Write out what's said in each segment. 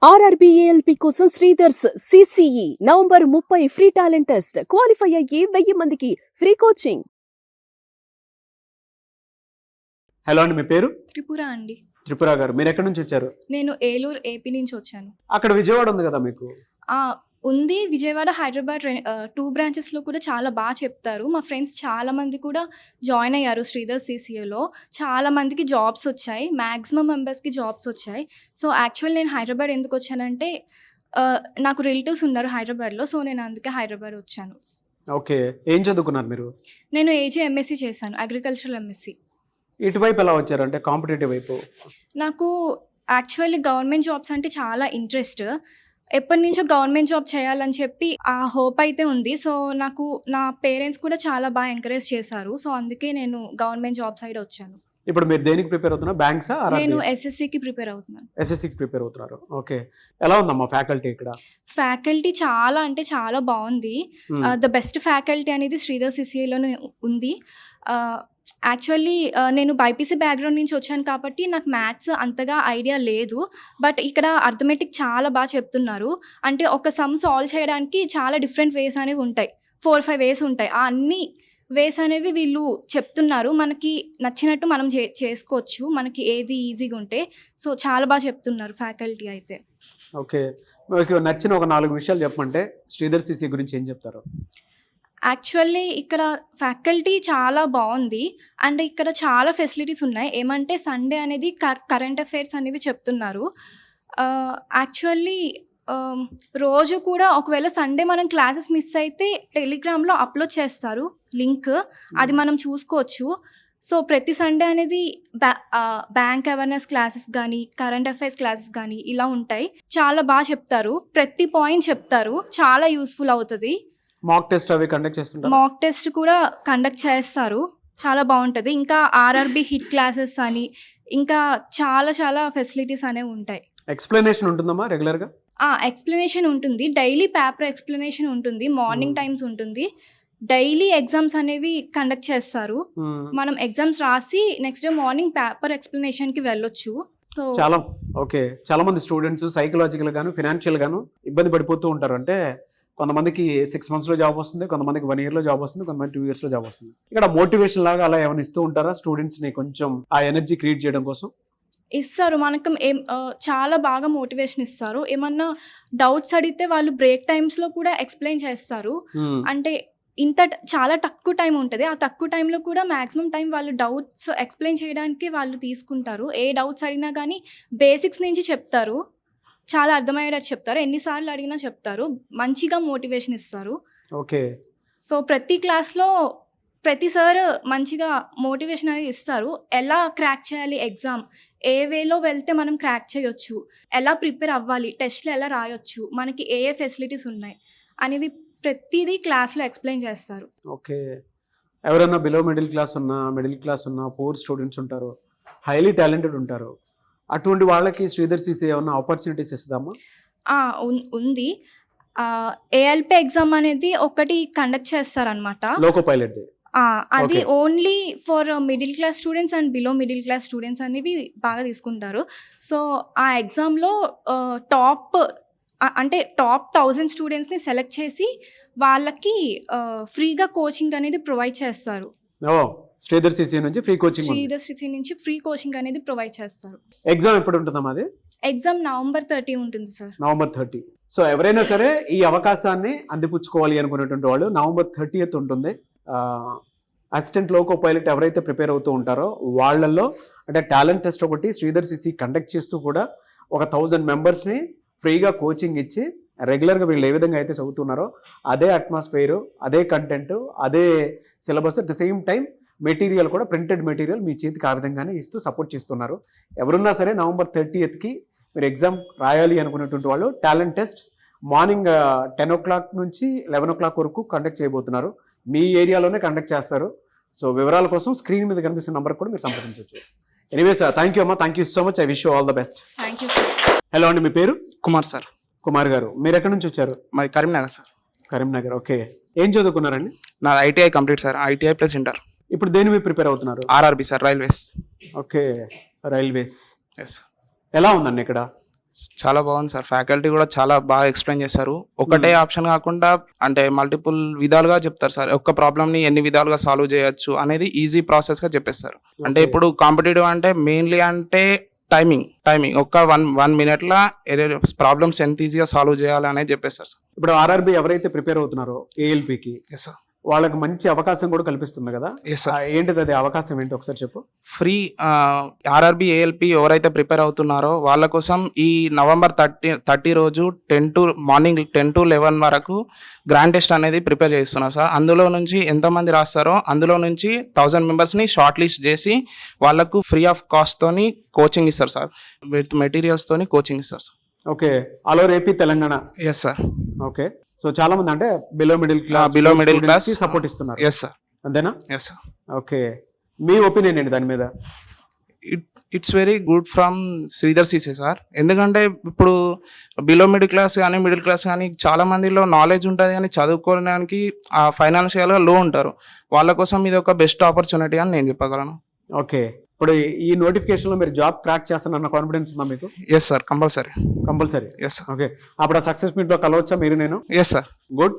ఆర్ఆర్బీఏఎల్పీ కోసం Sridhar's CCE November 30 free talent test. Qualify అయ్యి 1000 మందికి ఫ్రీ కోచింగ్. హలో అండి, మీ పేరు? త్రిపుర అండి. త్రిపుర గారు, మీరు ఎక్కడి నుంచి వచ్చారు? నేను ఏలూరు ఏపీ నుంచి వచ్చాను. అక్కడ విజయవాడ ఉంది కదా మీకు? ఉంది. విజయవాడ, హైదరాబాద్ 2 బ్రాంచెస్లో కూడా చాలా బాగా చెప్తారు. మా ఫ్రెండ్స్ చాలామంది కూడా జాయిన్ అయ్యారు శ్రీధర్ సిసిఏలో. చాలామందికి జాబ్స్ వచ్చాయి, మ్యాక్సిమం మెంబర్స్కి జాబ్స్ వచ్చాయి. సో యాక్చువల్ నేను హైదరాబాద్ ఎందుకు వచ్చానంటే నాకు రిలేటివ్స్ ఉన్నారు హైదరాబాద్లో. సో నేను అందుకే హైదరాబాద్ వచ్చాను. ఓకే, ఏం చదువుకున్నారు మీరు? నేను ఏజీ ఎంఎస్సీ చేశాను, అగ్రికల్చరల్ ఎంఎస్సీ. ఇటువైపు ఎలా వచ్చారు, అంటే కాంపిటేటివ్ వైపు? నాకు యాక్చువల్లీ గవర్నమెంట్ జాబ్స్ అంటే చాలా ఇంట్రెస్ట్. ఎప్పటి నుంచో గవర్నమెంట్ జాబ్ చేయాలని చెప్పి ఆ హోప్ అయితే ఉంది. సో నాకు నా పేరెంట్స్ కూడా చాలా బాగా ఎంకరేజ్ చేశారు. సో అందుకే నేను గవర్నమెంట్ జాబ్ సైడ్ వచ్చాను. ఇప్పుడు మీరు దేనికి ప్రిపేర్ అవుతున్నారు? బ్యాంక్సా? నేను ఎస్ఎస్సికి ప్రిపేర్ అవుతున్నాను. ఎస్ఎస్సికి ప్రిపేర్ అవుతున్నారు. ఓకే, ఎలా ఉందమ్మా ఫ్యాకల్టీ ఇక్కడ? ఫ్యాకల్టీ చాలా అంటే చాలా బాగుంది. ద బెస్ట్ ఫ్యాకల్టీ అనేది శ్రీధర్ సిసిఏలోనే ఉంది. యాక్చువల్లీ నేను బైపీసీ బ్యాక్గ్రౌండ్ నుంచి వచ్చాను కాబట్టి నాకు మ్యాథ్స్ అంతగా ఐడియా లేదు. బట్ ఇక్కడ అర్థమెటిక్ చాలా బాగా చెప్తున్నారు. అంటే ఒక సమ్ సాల్వ్ చేయడానికి చాలా డిఫరెంట్ వేస్ అనేవి ఉంటాయి, 4-5 వేస్ ఉంటాయి. ఆ అన్ని వేస్ అనేవి వీళ్ళు చెప్తున్నారు. మనకి నచ్చినట్టు మనం చేసుకోవచ్చు, మనకి ఏది ఈజీగా ఉంటే. సో చాలా బాగా చెప్తున్నారు ఫ్యాకల్టీ అయితే. ఓకే, మీకు నచ్చిన ఒక 4 విషయాలు చెప్పమంటే శ్రీధర్ సిసి గురించి ఏం చెప్తారు? యాక్చువల్లీ ఇక్కడ ఫ్యాకల్టీ చాలా బాగుంది అండ్ ఇక్కడ చాలా ఫెసిలిటీస్ ఉన్నాయి. ఏమంటే సండే అనేది కరెంట్ అఫైర్స్ అనేవి చెప్తున్నారు. యాక్చువల్లీ రోజు కూడా ఒకవేళ సండే మనం క్లాసెస్ మిస్ అయితే టెలిగ్రామ్లో అప్లోడ్ చేస్తారు లింక్, అది మనం చూసుకోవచ్చు. సో ప్రతి సండే అనేది బ్యాంక్ అవేర్నెస్ క్లాసెస్ కానీ కరెంట్ అఫైర్స్ క్లాసెస్ కానీ ఇలా ఉంటాయి. చాలా బాగా చెప్తారు, ప్రతి పాయింట్ చెప్తారు, చాలా యూస్ఫుల్ అవుతుంది. మాక్ టెస్ట్ అవి కండక్ట్ చేస్తుంటారు? మాక్ టెస్ట్ కూడా కండక్ట్ చేస్తారు, చాలా బాగుంటుంది. ఇంకా ఆర్ఆర్బి హిట్ క్లాసెస్ అని ఇంకా చాలా చాలా ఫెసిలిటీస్ అనేవి ఉంటాయి. ఎక్స్ప్లెనేషన్ ఉంటుందమ్మా రెగ్యులర్గా? ఎక్స్ప్లెనేషన్ ఉంటుంది, డైలీ పేపర్ ఎక్స్ప్లెనేషన్ ఉంటుంది, మార్నింగ్ టైమ్స్ ఉంటుంది. డైలీ ఎగ్జామ్స్ అనేవి కండక్ట్ చేస్తారు. మనం ఎగ్జామ్స్ రాసి నెక్స్ట్ డే మార్నింగ్ పేపర్ ఎక్స్ప్లెనేషన్కి వెళ్ళొచ్చు. సో చాలా మంది స్టూడెంట్స్ సైకలాజికల్ గాను ఫినాన్షియల్ గాను ఇబ్బంది పడిపోతూ ఉంటారు. అంటే కొంతమందికి 6 monthsలో జాబ్ వస్తుంది, కొంతమందికి 1 yearలో జాబ్ వస్తుంది, కొంతమంది 2 yearsలో జాబ్ వస్తుంది. ఇక్కడ మోటివేషన్ లాగా అలా ఏమైనా ఇస్తూ ఉంటారా స్టూడెంట్స్ని, కొంచెం ఆ ఎనర్జీ క్రియేట్ చేయడం కోసం? ఇస్తారు, మనకు చాలా బాగా మోటివేషన్ ఇస్తారు. ఏమన్నా డౌట్స్ అడిగితే వాళ్ళు బ్రేక్ టైమ్స్లో కూడా ఎక్స్ప్లెయిన్ చేస్తారు. అంటే చాలా తక్కువ టైం ఉంటుంది, ఆ తక్కువ టైంలో కూడా మ్యాక్సిమం టైం వాళ్ళు డౌట్స్ ఎక్స్ప్లెయిన్ చేయడానికి వాళ్ళు తీసుకుంటారు. ఏ డౌట్స్ అడిగినా కానీ బేసిక్స్ నుంచి చెప్తారు, చాలా అర్థమయ్యేటట్టు చెప్తారు, ఎన్నిసార్లు అడిగినా చెప్తారు, మంచిగా మోటివేషన్ ఇస్తారు. ఓకే, సో ప్రతి క్లాస్లో ప్రతి సార్ మంచిగా మోటివేషన్ అనేది ఇస్తారు. ఎలా క్రాక్ చేయాలి ఎగ్జామ్, ఏ వేలో వెళ్తే మనం క్రాక్ చేయొచ్చు, ఎలా ప్రిపేర్ అవ్వాలి, టెస్ట్లు ఎలా రాయొచ్చు, మనకి ఏ ఫెసిలిటీస్ ఉన్నాయి అనేవి ప్రతిదీ క్లాస్లో ఎక్స్ప్లెయిన్ చేస్తారు. ఓకే, ఎవరైనా బిలో మిడిల్ క్లాస్ ఉన్న పూర్ స్టూడెంట్స్ ఉంటారు, హైలీ టాలెంటెడ్ ఉంటారు, అటువంటి వాళ్ళకి శ్రీధర్ సిసి ఏమన్నా ఆపర్చునిటీస్ ఇస్తుందమ్మా? ఉంది. ఏఎల్పి ఎగ్జామ్ అనేది ఒకటి కండక్ట్ చేస్తారనమాట, లోకో పైలట్. అది only for middle class students and below middle class students అనేవి బాగా తీసుకుంటారు. సో ఆ ఎగ్జామ్లో టాప్ 1000 స్టూడెంట్స్ని సెలెక్ట్ చేసి వాళ్ళకి ఫ్రీగా కోచింగ్ అనేది ప్రొవైడ్ చేస్తారు. శ్రీధర్ సిసి నుంచి ఫ్రీ కోచింగ్? శ్రీధర్ సిసి నుంచి ఫ్రీ కోచింగ్ అనేది ప్రొవైడ్ చేస్తారు. ఎగ్జామ్ ఎప్పుడు ఉంటుందమ్మా అది? ఎగ్జామ్ November 30 ఉంటుంది సార్. November 30. సో ఎవరైనా సరే ఈ అవకాశాన్ని అందిపుచ్చుకోవాలి అనుకునేటువంటి వాళ్ళు November 30th ఉంటుంది. అసిస్టెంట్ లోకో పైలట్ ఎవరైతే ప్రిపేర్ అవుతూ ఉంటారో వాళ్ళల్లో అంటే టాలెంట్ టెస్ట్ ఒకటి శ్రీధర్ సిసి కండక్ట్ చేస్తూ కూడా ఒక 1000 మెంబర్స్ని ఫ్రీగా కోచింగ్ ఇచ్చి రెగ్యులర్గా వీళ్ళు ఏ విధంగా అయితే చదువుతున్నారో అదే అట్మాస్ఫియర్, అదే కంటెంట్, అదే syllabus, at the same time material కూడా ప్రింటెడ్ మెటీరియల్ మీ చేతికి ఆ విధంగానే ఇస్తూ సపోర్ట్ చేస్తున్నారు. ఎవరున్నా సరే November 30th మీరు ఎగ్జామ్ రాయాలి అనుకున్నటువంటి వాళ్ళు టాలెంట్ టెస్ట్ మార్నింగ్ 10 o'clock నుంచి 11 o'clock వరకు కండక్ట్ చేయబోతున్నారు. మీ ఏరియాలోనే కండక్ట్ చేస్తారు. సో వివరాల కోసం స్క్రీన్ మీద కనిపిస్తున్న నెంబర్ కూడా మీరు సంప్రదించవచ్చు. ఎనీవే సార్, థ్యాంక్ యూ అమ్మా, thank you so much. I wish you all the best. Thank you sir. Hello అండి, మీ పేరు? కుమార్ సార్. కుమార్ గారు, మీరు ఎక్కడి నుంచి వచ్చారు? మాది కరీంనగర్ సార్. కరీంనగర్. ఓకే, ఏం చదువుకున్నారండి? నా ITI complete sir, ITI plus inter. ఇప్పుడు దేని మీద ప్రిపేర్ అవుతున్నారు? RRB sir, railways. Okay, railways. Yes. ఎలా ఉందండి ఇక్కడ? చాలా బాగుంది సార్. ఫ్యాకల్టీ కూడా చాలా బాగా ఎక్స్ప్లెయిన్ చేశారు. ఒకటే ఆప్షన్ కాకుండా అంటే మల్టిపుల్ విధాలుగా చెప్తారు సార్. ఒక్క ప్రాబ్లమ్ని ఎన్ని విధాలుగా సాల్వ్ చేయొచ్చు అనేది ఈజీ ప్రాసెస్గా చెప్పేస్తారు. అంటే ఇప్పుడు కాంపిటేటివ్ అంటే మెయిన్లీ అంటే టైమింగ్ ఒక్క వన్ మినిట్లో ప్రాబ్లమ్స్ ఎంత ఈజీగా సాల్వ్ చేయాలి అనేది చెప్పేస్తారు సార్. ఇప్పుడు ఆర్ఆర్బి ఎవరైతే ప్రిపేర్ అవుతున్నారో ఏఎల్పికి ఎస్ సార్. వాళ్ళకి మంచి అవకాశం కూడా కల్పిస్తుంది కదా, ఎస్ సార్. ఏంటిది అది అవకాశం ఏంటి ఒకసారి చెప్పు. ఫ్రీ ఆర్ఆర్బి ఏఎల్పి ఎవరైతే ప్రిపేర్ అవుతున్నారో వాళ్ళ కోసం ఈ నవంబర్ 30 రోజు మార్నింగ్ 10 to 11 వరకు గ్రాండ్ టెస్ట్ అనేది ప్రిపేర్ చేస్తున్నారు సార్. అందులో నుంచి ఎంతమంది రాస్తారో అందులో నుంచి 1000 మెంబర్స్ని షార్ట్ లిస్ట్ చేసి వాళ్ళకు ఫ్రీ ఆఫ్ కాస్ట్తోని కోచింగ్ ఇస్తారు సార్. విత్ మెటీరియల్స్తోని కోచింగ్ ఇస్తారు sir. Okay, all over AP Telangana. Yes sir. Okay, so చాలా మంది అంటే బిలో మిడిల్ క్లాస్ సపోర్ట్ ఇస్తున్నారు. Yes sir. అంతేనా? Yes sir. ఓకే, మీ ఒపీనియన్ ఏంటి దాని మీద? It's very good from Sridhar CC sir. ఎందుకంటే ఇప్పుడు బిలో మిడిల్ క్లాస్ కానీ మిడిల్ క్లాస్ కానీ చాలా మందిలో నాలెడ్జ్ ఉంటుంది కానీ చదువుకోవడానికి ఆ ఫైనాన్షియల్గా లో ఉంటారు. వాళ్ళ కోసం ఇది ఒక బెస్ట్ ఆపర్చునిటీ అని నేను చెప్పగలను. ఓకే, ఇప్పుడు ఈ నోటిఫికేషన్ లో మీరు జాబ్ క్రాక్ చేస్తానన్న కాన్ఫిడెన్స్ ఉందా మీకు? Yes sir, compulsory. Yes. Sir. Okay, అప్పుడు ఆ సక్సెస్ మీట్ లో కలవచ్చా మీరు నేను? Yes sir. గుడ్.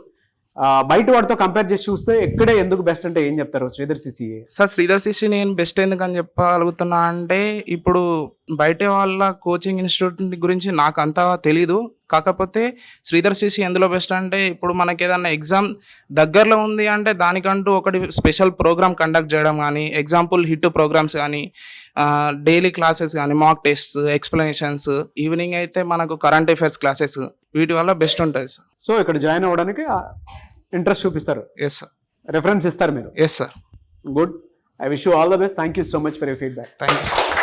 బయట వాటితో కంపేర్ చేసి చూస్తే ఎక్కడే ఎందుకు బెస్ట్ అంటే ఏం చెప్తారు Sridhar CCA? Sir Sridhar CC నేను బెస్ట్ ఎందుకని చెప్పగలుగుతున్నా అంటే ఇప్పుడు బయట వాళ్ళ కోచింగ్ ఇన్స్టిట్యూట్ గురించి నాకు అంతా తెలీదు. కాకపోతే శ్రీధర్ సిసి ఎందులో బెస్ట్ అంటే ఇప్పుడు మనకి ఏదన్నా ఎగ్జామ్ దగ్గరలో ఉంది అంటే దానికంటూ ఒకటి స్పెషల్ ప్రోగ్రామ్ కండక్ట్ చేయడం కానీ, ఎగ్జాంపుల్ హిట్ ప్రోగ్రామ్స్ కానీ, డైలీ క్లాసెస్ కానీ, మాక్ టెస్ట్స్, ఎక్స్ప్లెనేషన్స్, ఈవినింగ్ అయితే మనకు కరెంట్ అఫైర్స్ క్లాసెస్, వీటి వల్ల బెస్ట్ ఉంటుంది సార్. సో ఇక్కడ జాయిన్ అవ్వడానికి ఇంట్రెస్ట్ చూపిస్తారు? Yes sir. రెఫరెన్స్ ఇస్తారు మీరు? Yes sir. Good. I wish you all the best. Thank you so much for your feedback. Thank you sir.